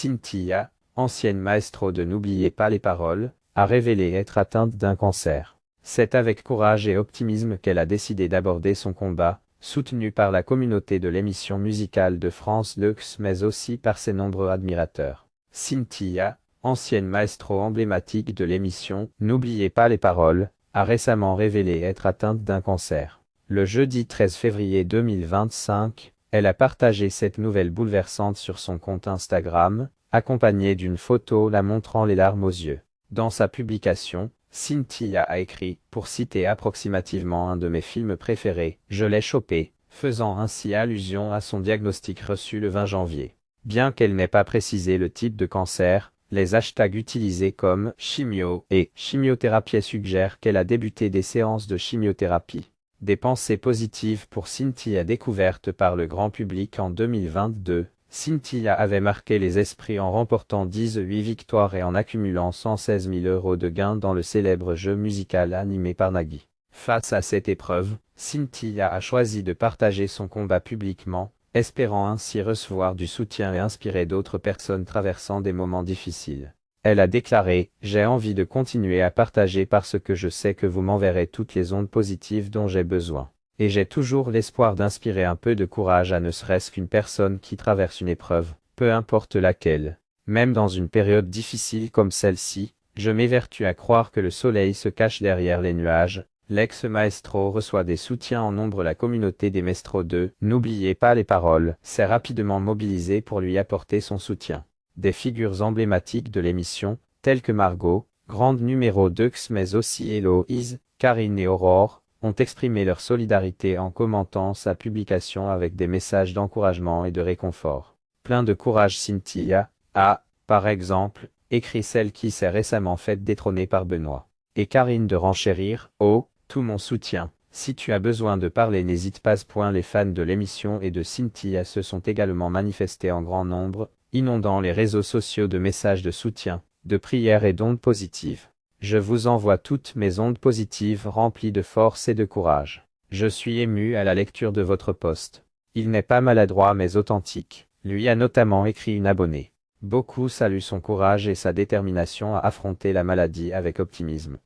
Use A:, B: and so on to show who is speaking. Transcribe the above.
A: Cynthia, ancienne maestro de N'oubliez pas les paroles, a révélé être atteinte d'un cancer. C'est avec courage et optimisme qu'elle a décidé d'aborder son combat, soutenue par la communauté de l'émission musicale de France Lux mais aussi par ses nombreux admirateurs. Cynthia, ancienne maestro emblématique de l'émission N'oubliez pas les paroles, a récemment révélé être atteinte d'un cancer. Le jeudi 13 février 2025, elle a partagé cette nouvelle bouleversante sur son compte Instagram, accompagnée d'une photo la montrant les larmes aux yeux. Dans sa publication, Cynthia a écrit, pour citer approximativement un de mes films préférés, « Je l'ai chopé », faisant ainsi allusion à son diagnostic reçu le 20 janvier. Bien qu'elle n'ait pas précisé le type de cancer, les hashtags utilisés comme « chimio » et « chimiothérapie » suggèrent qu'elle a débuté des séances de chimiothérapie. Des pensées positives pour Cynthia découvertes par le grand public en 2022. Cynthia avait marqué les esprits en remportant 18 victoires et en accumulant 116 000 € de gains dans le célèbre jeu musical animé par Nagui. Face à cette épreuve, Cynthia a choisi de partager son combat publiquement, espérant ainsi recevoir du soutien et inspirer d'autres personnes traversant des moments difficiles. Elle a déclaré « J'ai envie de continuer à partager parce que je sais que vous m'enverrez toutes les ondes positives dont j'ai besoin. Et j'ai toujours l'espoir d'inspirer un peu de courage à ne serait-ce qu'une personne qui traverse une épreuve, peu importe laquelle. Même dans une période difficile comme celle-ci, je m'évertue à croire que le soleil se cache derrière les nuages. » L'ex-maestro reçoit des soutiens en nombre. La communauté des maestros de « N'oubliez pas les paroles » s'est rapidement mobilisée pour lui apporter son soutien. Des figures emblématiques de l'émission, telles que Margot, grande numéro 2 mais aussi Héloïse, Karine et Aurore, ont exprimé leur solidarité en commentant sa publication avec des messages d'encouragement et de réconfort. Plein de courage Cynthia a, par exemple, écrit celle qui s'est récemment faite détrôner par Benoît. Et Karine de renchérir, oh, tout mon soutien. Si tu as besoin de parler n'hésite pas. Les fans de l'émission et de Cynthia se sont également manifestés en grand nombre, inondant les réseaux sociaux de messages de soutien, de prières et d'ondes positives. Je vous envoie toutes mes ondes positives remplies de force et de courage. Je suis ému à la lecture de votre post. Il n'est pas maladroit mais authentique, lui a notamment écrit une abonnée. Beaucoup saluent son courage et sa détermination à affronter la maladie avec optimisme.